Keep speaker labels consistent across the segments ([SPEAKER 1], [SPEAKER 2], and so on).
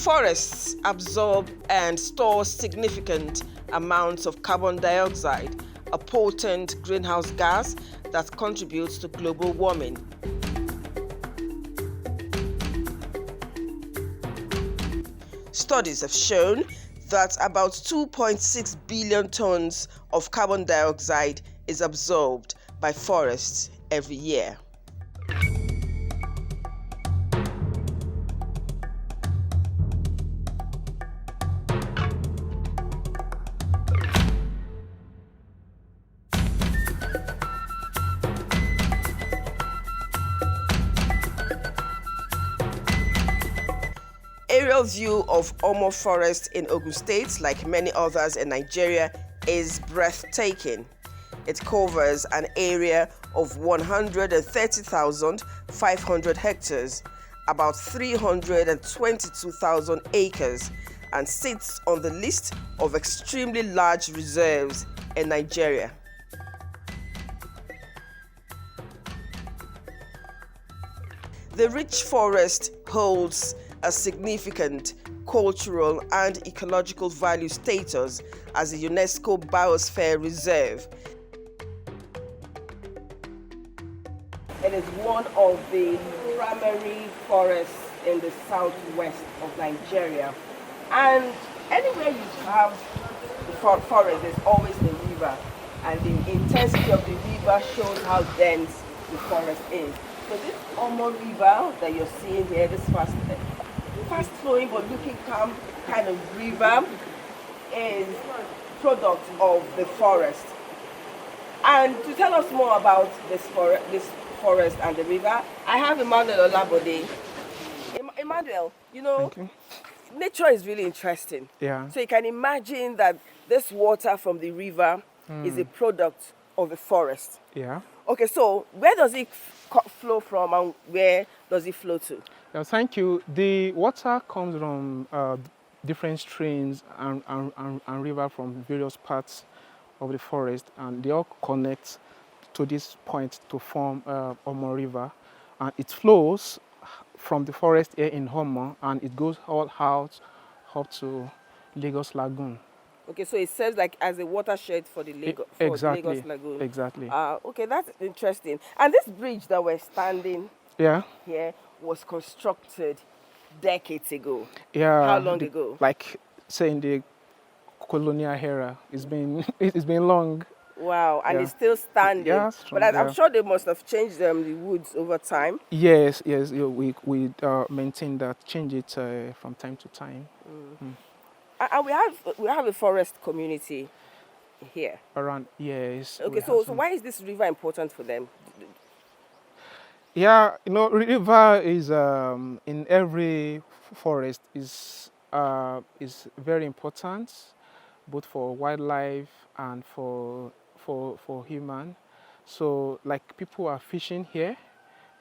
[SPEAKER 1] Forests absorb and store significant amounts of carbon dioxide, a potent greenhouse gas that contributes to global warming. Studies have shown that about 2.6 billion tons of carbon dioxide is absorbed by forests every year. Aerial view of Omo Forest in Ogun State, like many others in Nigeria, is breathtaking. It covers an area of 130,500 hectares, about 322,000 acres, and sits on the list of extremely large reserves in Nigeria. The rich forest holds a significant cultural and ecological value status as a UNESCO Biosphere Reserve. It is one of the primary forests in the southwest of Nigeria. And anywhere you have the forest, there's always the river. And the intensity of the river shows how dense the forest is. So this Omo River that you're seeing here, this fast flowing but looking calm kind of river, is product of the forest. And to tell us more about this forest and the river, I have Emmanuel Olabode. Emmanuel, you know, nature is really interesting.
[SPEAKER 2] Yeah.
[SPEAKER 1] So you can imagine that this water from the river is a product of the forest.
[SPEAKER 2] Yeah.
[SPEAKER 1] Okay, so where does it flow from and where does it flow to?
[SPEAKER 2] Thank you. The water comes from different streams and rivers from various parts of the forest, and they all connect to this point to form Omo River. And it flows from the forest here in Omo, and it goes all out up to Lagos Lagoon.
[SPEAKER 1] Okay, so it serves like as a watershed for the Lagos Lagoon.
[SPEAKER 2] Exactly.
[SPEAKER 1] Okay, that's interesting. And this bridge that we're standing here was constructed decades ago.
[SPEAKER 2] Yeah.
[SPEAKER 1] How long ago?
[SPEAKER 2] Like, say, in the colonial era. It's been long.
[SPEAKER 1] Wow, and it's still standing.
[SPEAKER 2] Yeah,
[SPEAKER 1] but I'm sure they must have changed the woods over time.
[SPEAKER 2] Yes. We maintain that, change it from time to time.
[SPEAKER 1] And we have a forest community here.
[SPEAKER 2] Around, yes.
[SPEAKER 1] Okay, so why is this river important for them?
[SPEAKER 2] Yeah, you know, river is in every forest is very important, both for wildlife and for human. So like people are fishing here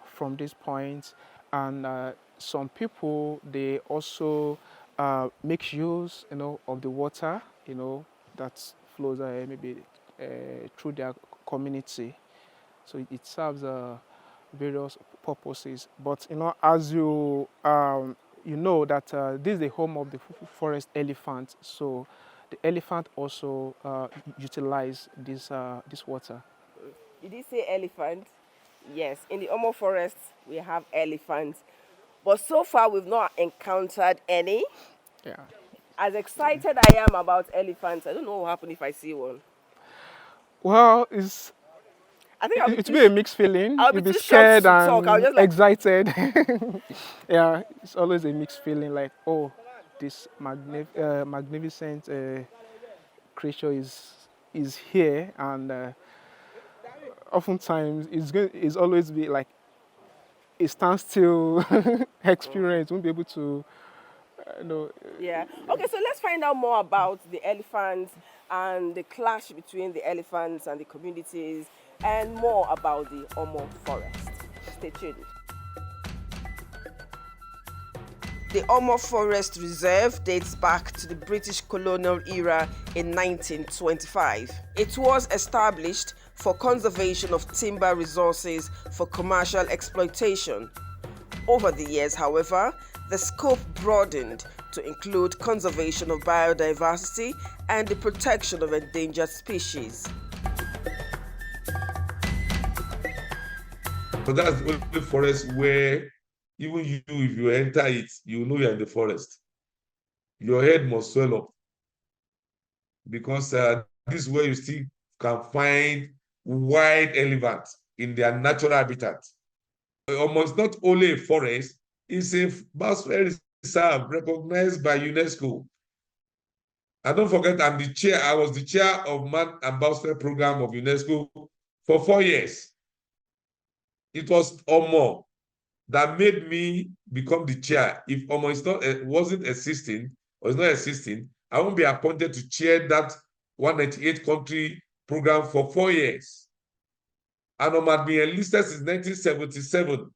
[SPEAKER 2] from this point, and some people, they also make use, you know, of the water, you know, that flows maybe through their community. So it serves various purposes. But you know, as you you know that this is the home of the forest elephant. So the elephant also utilize this water.
[SPEAKER 1] Did you say elephant? Yes. In the Omo forest, we have elephants. But so far, we've not encountered any.
[SPEAKER 2] Yeah.
[SPEAKER 1] As excited I am about elephants, I don't know what will happen if I see one.
[SPEAKER 2] Well,
[SPEAKER 1] I think
[SPEAKER 2] it will be a mixed feeling.
[SPEAKER 1] I'll
[SPEAKER 2] be scared and
[SPEAKER 1] I'll just
[SPEAKER 2] excited. Yeah, it's always a mixed feeling. Like, oh, this magnificent creature is here, and oftentimes it's always be like a standstill experience. Won't be able to.
[SPEAKER 1] Yeah. Okay, so let's find out more about the elephants and the clash between the elephants and the communities, and more about the Omo forest. Stay tuned. The Omo Forest Reserve dates back to the British colonial era in 1925. It was established for conservation of timber resources for commercial exploitation. Over the years, however, the scope broadened to include conservation of biodiversity and the protection of endangered species.
[SPEAKER 3] So that's the only forest where even you, if you enter it, you know you're in the forest. Your head must swell up because this is where you still can find wild elephants in their natural habitat. Almost not only a forest, it's a biosphere reserve recognized by UNESCO. And don't forget, I was the chair of Man and Biosphere Program of UNESCO for 4 years. It was Omo that made me become the chair. If Omo wasn't existing or is not existing, I won't be appointed to chair that 198 country program for 4 years. And Omo had been enlisted since 1977.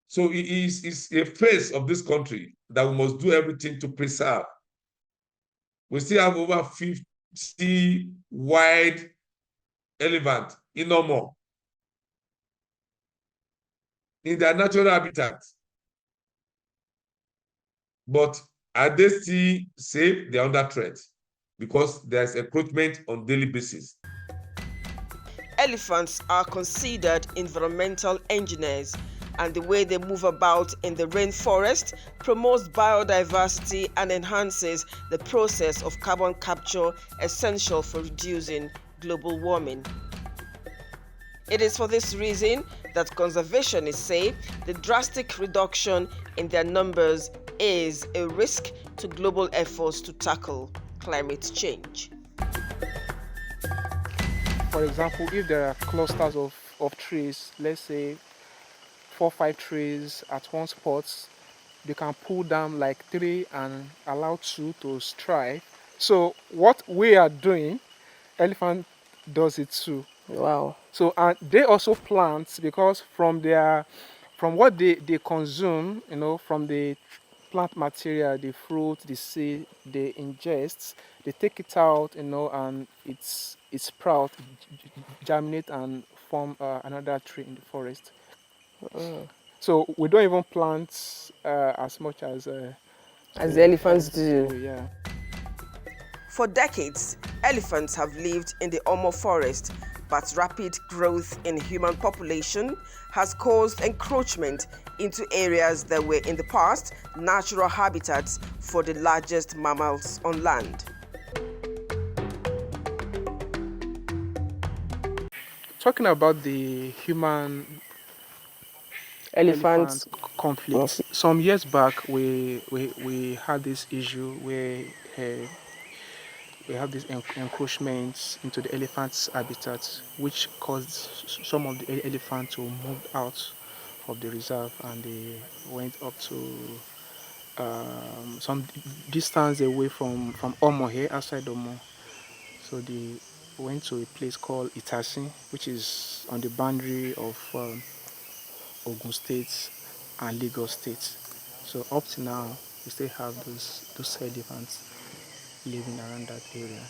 [SPEAKER 3] So it is a face of this country that we must do everything to preserve. We still have over 50 wild elephants in Omo, in their natural habitat. But are they still safe? They are under threat because there's encroachment on daily basis.
[SPEAKER 1] Elephants are considered environmental engineers, and the way they move about in the rainforest promotes biodiversity and enhances the process of carbon capture essential for reducing global warming. It is for this reason that conservationists say the drastic reduction in their numbers is a risk to global efforts to tackle climate change.
[SPEAKER 2] For example, if there are clusters of trees, let's say 4 or 5 trees at one spot, you can pull down like 3 and allow 2 to strive. So what we are doing, elephant does it too.
[SPEAKER 1] Wow.
[SPEAKER 2] So and they also plant because from what they consume, from the plant material, the fruit, the seed they ingest, they take it out, and it's sprout, germinate, and form another tree in the forest. So we don't even plant as much as
[SPEAKER 1] the elephants do.
[SPEAKER 2] Yeah.
[SPEAKER 1] For decades, elephants have lived in the Omo forest, but rapid growth in human population has caused encroachment into areas that were in the past natural habitats for the largest mammals on land.
[SPEAKER 2] Talking about the human
[SPEAKER 1] Elephant
[SPEAKER 2] conflict. Some years back, we had this issue where we have these encroachments into the elephants' habitat, which caused some of the elephants to move out of the reserve, and they went up to some distance away from Omo here, outside Omo. So they went to a place called Itasi, which is on the boundary of Ogun State and Lagos State. So up to now, we still have those elephants living around that area.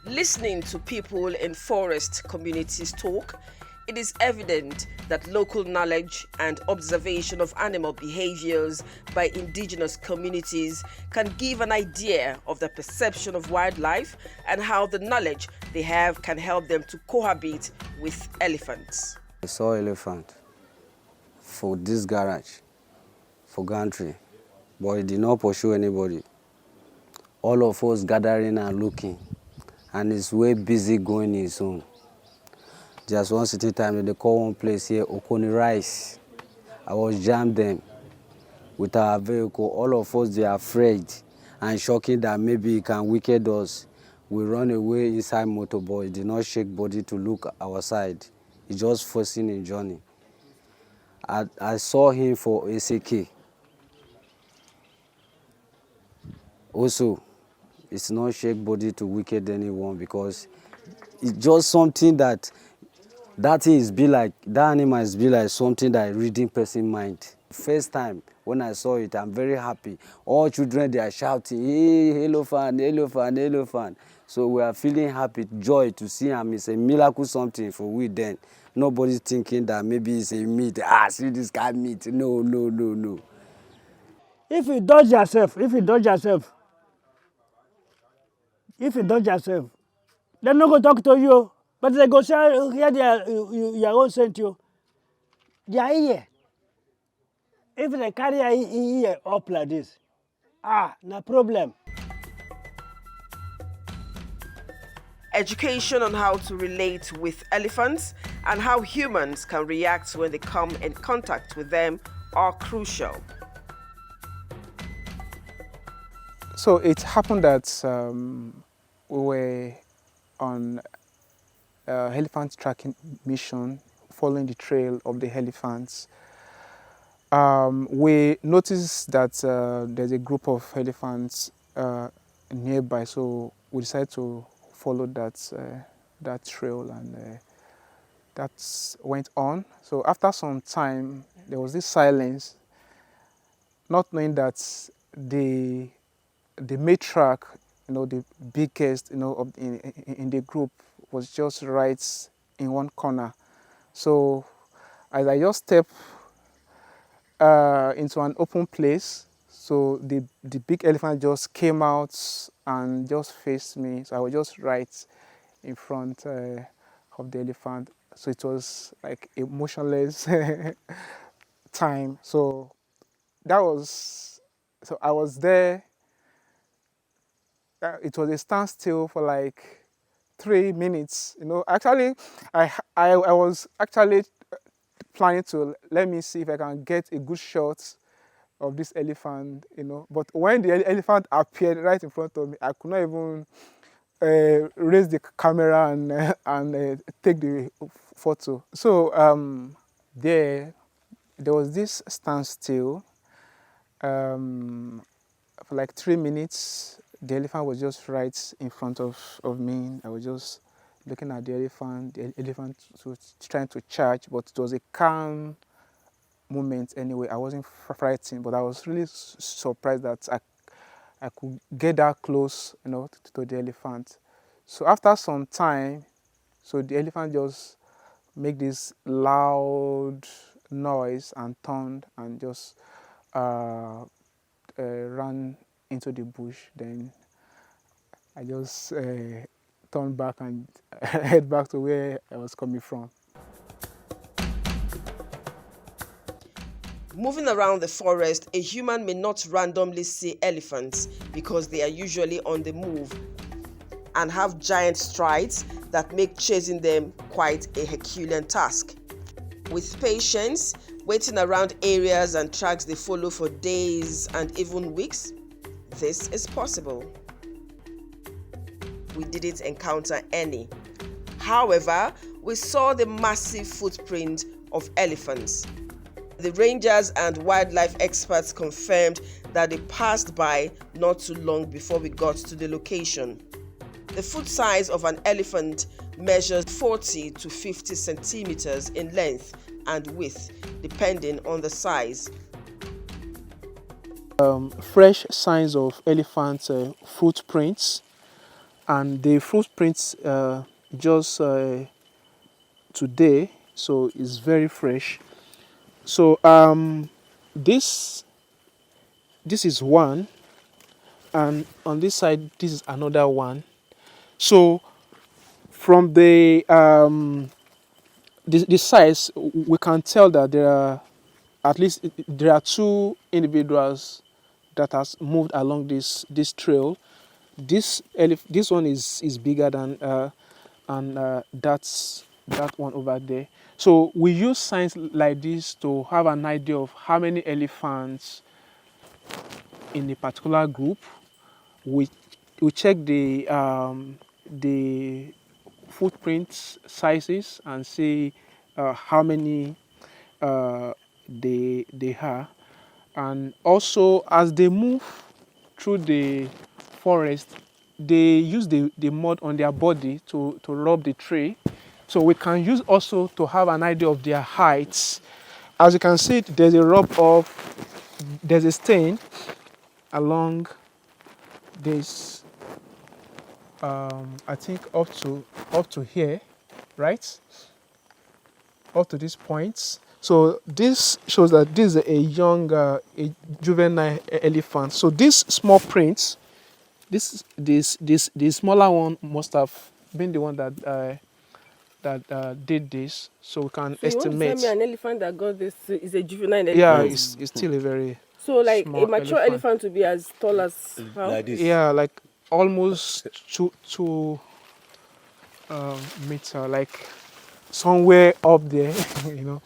[SPEAKER 1] Listening to people in forest communities talk, it is evident that local knowledge and observation of animal behaviors by indigenous communities can give an idea of the perception of wildlife and how the knowledge they have can help them to cohabit with elephants.
[SPEAKER 4] I saw elephant for this garage, for gantry, but it did not pursue anybody. All of us gathering and looking, and it's way busy going his own. Just one city time, they call one place here, Okoni Rice. I was jammed them with our vehicle. All of us, they are afraid and shocking that maybe he can wicked us. We run away inside motor, but he did not shake body to look our side. He just forcing a journey. I saw him for ACK. Also, it's not shake body to wicked anyone because it's just something that thing is be like, that animal is be like something that reading person mind. First time when I saw it, I'm very happy. All children, they are shouting, hey, elephant, elephant, elephant. So we are feeling happy, joy to see him. It's a miracle something for we then. Nobody's thinking that maybe it's a meat. See this guy meat. No, no, no, no.
[SPEAKER 5] If you dodge yourself, if you dodge yourself, they're not going to talk to you. But they go say, here they are, your own sent you. They are here. If they carry your ear up like this, no problem.
[SPEAKER 1] Education on how to relate with elephants and how humans can react when they come in contact with them are crucial.
[SPEAKER 2] So it happened that we were on elephant tracking mission, following the trail of the elephants. We noticed that there's a group of elephants nearby, so we decided to follow that trail, and that went on. So after some time, there was this silence, not knowing that the matriarch, the biggest, in the group, was just right in one corner. So as I just stepped into an open place, so the big elephant just came out and just faced me. So I was just right in front of the elephant. So it was like a motionless time. So I was there. It was a standstill for like 3 minutes. Actually, I was actually planning to let me see if I can get a good shot of this elephant. But when the elephant appeared right in front of me, I could not even raise the camera and take the photo. So there was this standstill for like 3 minutes. The elephant was just right in front of me. I was just looking at the elephant. The elephant was trying to charge, but it was a calm moment anyway. I wasn't frightened, but I was really surprised that I could get that close, to the elephant. So after some time, so the elephant just make this loud noise and turned and just ran into the bush. Then I just turned back and head back to where I was coming from.
[SPEAKER 1] Moving around the forest, a human may not randomly see elephants because they are usually on the move and have giant strides that make chasing them quite a Herculean task. With patience, waiting around areas and tracks they follow for days and even weeks, this is possible. We didn't encounter any. However, we saw the massive footprint of elephants. The rangers and wildlife experts confirmed that they passed by not too long before we got to the location. The foot size of an elephant measures 40 to 50 centimeters in length and width, depending on the size.
[SPEAKER 2] Fresh signs of elephant footprints, and the footprints just today, so it's very fresh. So this is one, and on this side this is another one. So from the size, we can tell that there are two individuals that has moved along this trail. This one is bigger than and that's that one over there. So we use signs like this to have an idea of how many elephants in a particular group. We check the footprint sizes and see how many they are, and also as they move through the forest, they use the mud on their body to rub the tree. So we can use also to have an idea of their heights. As you can see, there's a stain along this I think up to here, right? Up to this point. So this shows that this is a young, a juvenile elephant. So this small print, this smaller one must have been the one that did this. So we can
[SPEAKER 1] So you want to tell
[SPEAKER 2] estimate.
[SPEAKER 1] me an elephant that got this is a juvenile elephant?
[SPEAKER 2] Yeah, it's still a very
[SPEAKER 1] So like
[SPEAKER 2] small
[SPEAKER 1] a mature elephant will be as tall as how?
[SPEAKER 4] Like this.
[SPEAKER 2] yeah, like almost two meter, like somewhere up there, you know.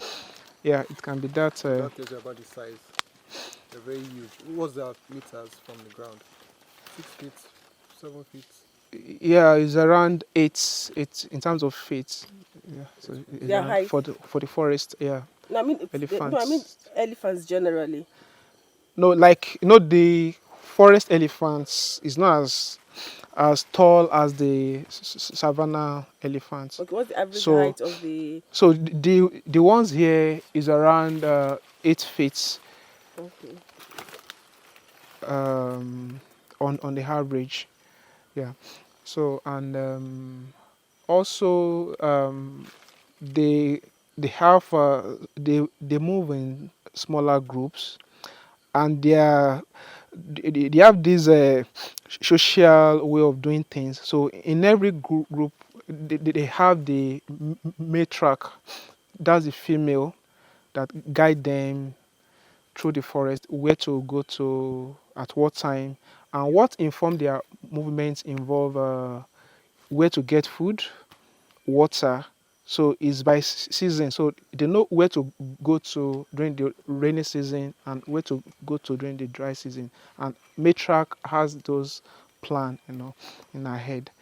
[SPEAKER 2] Yeah, it can be that.
[SPEAKER 6] That tells you about the size. They're very huge. What's that meters from the ground? 6 feet, 7 feet.
[SPEAKER 2] Yeah, it's around eight in terms of feet. Yeah, so it's
[SPEAKER 1] Their
[SPEAKER 2] around
[SPEAKER 1] height.
[SPEAKER 2] for the forest. Yeah,
[SPEAKER 1] No, I mean
[SPEAKER 2] elephants.
[SPEAKER 1] no, I mean elephants generally.
[SPEAKER 2] No, like the forest elephants is not as tall as the savannah elephants.
[SPEAKER 1] Okay, what's the average
[SPEAKER 2] So-
[SPEAKER 1] height of the?
[SPEAKER 2] So the ones here is around 8 feet
[SPEAKER 1] Okay.
[SPEAKER 2] on the average. Yeah. So and also they have they move in smaller groups, and they have this social way of doing things. So in every group they have the matriarch, that's the female that guide them through the forest, where to go to at what time, and what inform their movements involve where to get food, water. So it's by season. So they know where to go to during the rainy season and where to go to during the dry season. And matriarch has those plan, in her head.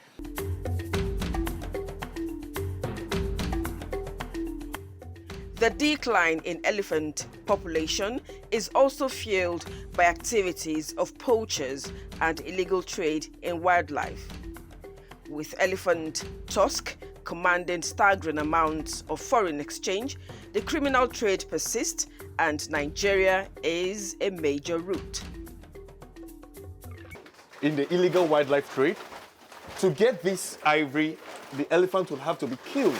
[SPEAKER 1] The decline in elephant population is also fueled by activities of poachers and illegal trade in wildlife. With elephant tusk commanding staggering amounts of foreign exchange, the criminal trade persists and Nigeria is a major route.
[SPEAKER 7] In the illegal wildlife trade, to get this ivory, the elephant will have to be killed.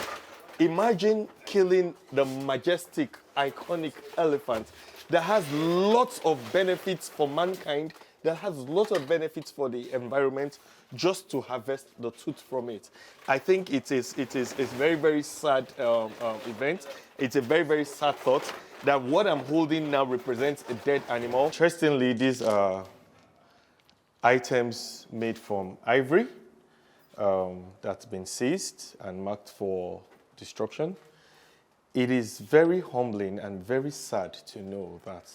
[SPEAKER 7] Imagine killing the majestic, iconic elephant that has lots of benefits for mankind, that has lots of benefits for the environment, just to harvest the tooth from it. I think it is a very, very sad event. It's a very, very sad thought that what I'm holding now represents a dead animal. Interestingly, these are items made from ivory that's been seized and marked for destruction. It is very humbling and very sad to know that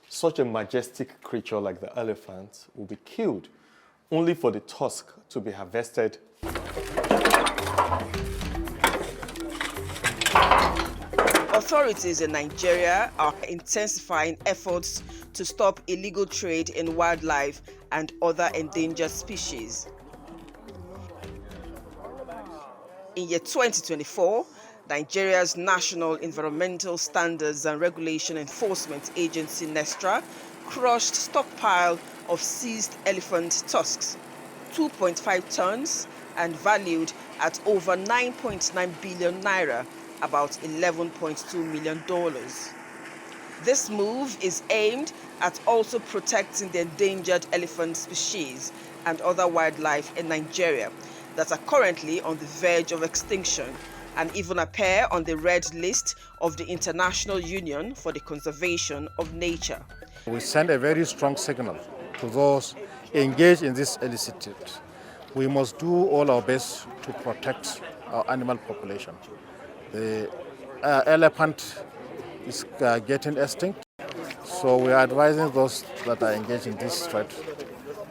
[SPEAKER 7] such a majestic creature like the elephant will be killed only for the tusk to be harvested.
[SPEAKER 1] Authorities in Nigeria are intensifying efforts to stop illegal trade in wildlife and other endangered species. In year 2024, Nigeria's National Environmental Standards and Regulation Enforcement Agency, NESTRA, crushed stockpile of seized elephant tusks, 2.5 tons, and valued at over 9.9 billion naira, about $11.2 million. This move is aimed at also protecting the endangered elephant species and other wildlife in Nigeria that are currently on the verge of extinction and even appear on the red list of the International Union for the Conservation of Nature.
[SPEAKER 8] We send a very strong signal to those engaged in this illicit trade. We must do all our best to protect our animal population. The elephant is getting extinct, so we are advising those that are engaged in this trade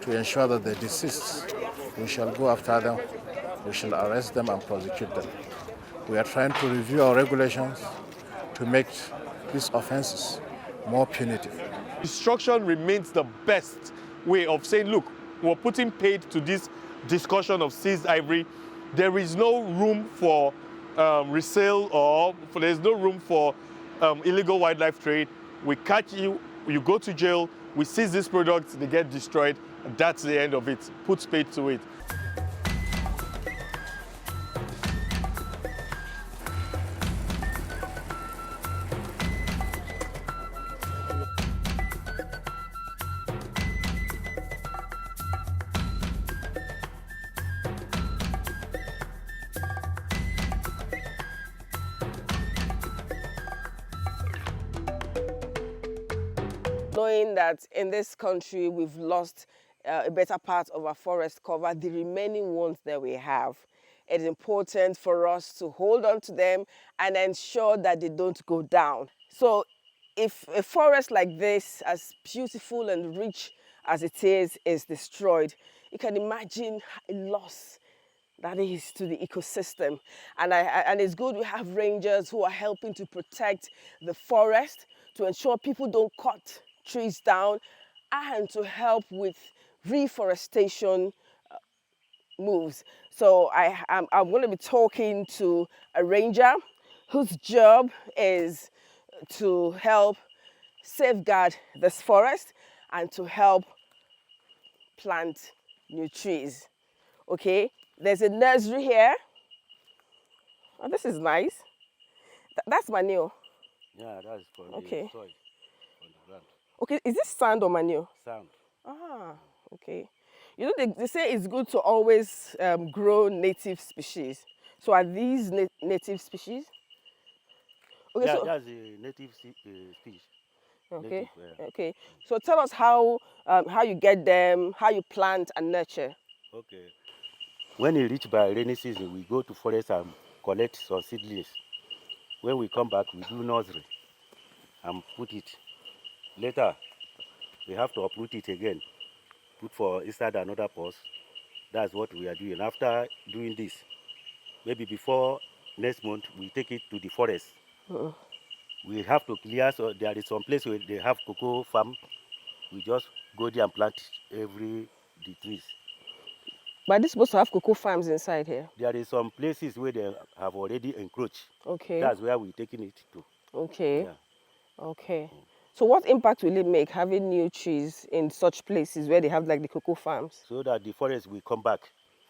[SPEAKER 8] to ensure that they desist. We shall go after them, we shall arrest them and prosecute them. We are trying to review our regulations to make these offenses more punitive.
[SPEAKER 7] Destruction remains the best way of saying, look, we're putting paid to this discussion of seized ivory. There is no room for resale or there's no room for illegal wildlife trade. We catch you, you go to jail, we seize these products, they get destroyed, and that's the end of it. Put paid to it.
[SPEAKER 1] Knowing that in this country we've lost a better part of our forest cover, the remaining ones that we have, it's important for us to hold on to them and ensure that they don't go down. So if a forest like this, as beautiful and rich as it is destroyed, you can imagine a loss that is to the ecosystem. And it's good we have rangers who are helping to protect the forest, to ensure people don't cut trees down, and to help with reforestation moves. So I'm going to be talking to a ranger whose job is to help safeguard this forest and to help plant new trees. Okay, there's a nursery here. Oh, this is nice. That's manure.
[SPEAKER 9] Yeah, that's for
[SPEAKER 1] Okay.
[SPEAKER 9] the soil on the ground.
[SPEAKER 1] Okay, is this sand or manure?
[SPEAKER 9] Sand.
[SPEAKER 1] Ah, okay. You know, they say it's good to always grow native species. So are these native species? Okay,
[SPEAKER 9] Yeah,
[SPEAKER 1] so
[SPEAKER 9] that's a native species.
[SPEAKER 1] okay,
[SPEAKER 9] Native,
[SPEAKER 1] okay. So tell us how you get them, how you plant and nurture.
[SPEAKER 9] Okay. When it reach by rainy season, we go to forest and collect some seedlings. When we come back, we do nursery and put it. Later, we have to uproot it again, put for inside another pot. That's what we are doing. After doing this, maybe before next month, we take it to the forest. We have to clear, so there is some place where they have cocoa farm. We just go there and plant the trees.
[SPEAKER 1] But this supposed to have cocoa farms inside here.
[SPEAKER 9] There is some places where they have already encroached.
[SPEAKER 1] Okay.
[SPEAKER 9] That's where we're taking it to.
[SPEAKER 1] Okay.
[SPEAKER 9] Yeah.
[SPEAKER 1] Okay. So what impact will it make having new trees in such places where they have like the cocoa farms?
[SPEAKER 9] So that the forest will come back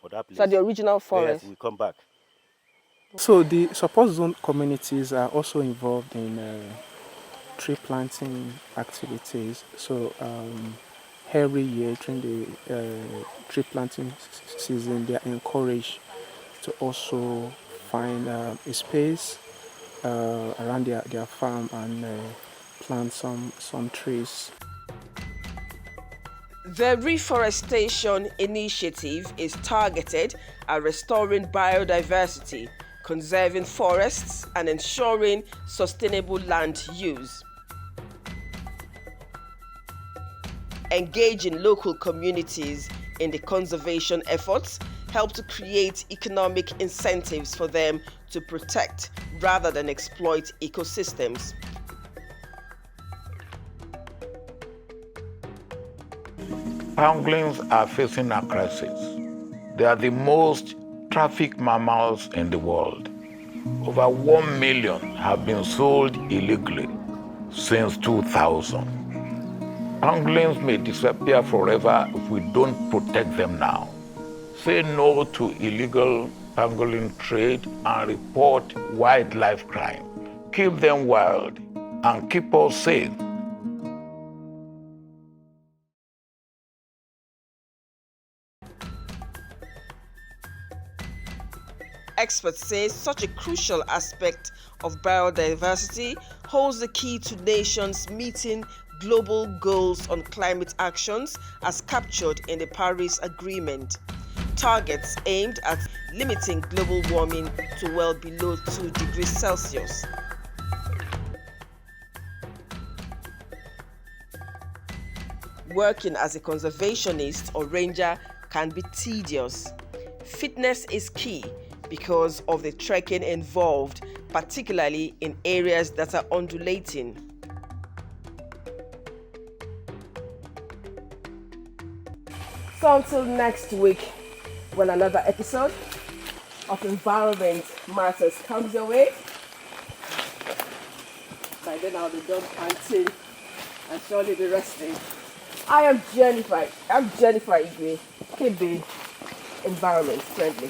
[SPEAKER 9] for that place.
[SPEAKER 1] So the original forest?
[SPEAKER 9] Yes, will come back.
[SPEAKER 2] So the support zone communities are also involved in tree planting activities. So every year during the tree planting season, they are encouraged to also find a space around their farm and plant some trees.
[SPEAKER 1] The reforestation initiative is targeted at restoring biodiversity, conserving forests, and ensuring sustainable land use. Engaging local communities in the conservation efforts help to create economic incentives for them to protect rather than exploit ecosystems.
[SPEAKER 10] Pangolins are facing a crisis. They are the most trafficked mammals in the world. Over 1 million have been sold illegally since 2000. Pangolins may disappear forever if we don't protect them now. Say no to illegal pangolin trade and report wildlife crime. Keep them wild and keep us safe.
[SPEAKER 1] Experts say such a crucial aspect of biodiversity holds the key to nations meeting global goals on climate actions as captured in the Paris Agreement. Targets aimed at limiting global warming to well below 2 degrees Celsius. Working as a conservationist or ranger can be tedious. Fitness is key because of the trekking involved, particularly in areas that are undulating. So until next week, when another episode of Environment Matters comes your way, by then I'll be done panting and surely be resting. I am Jennifer. I'm Jennifer Igwe, KB Environment Friendly.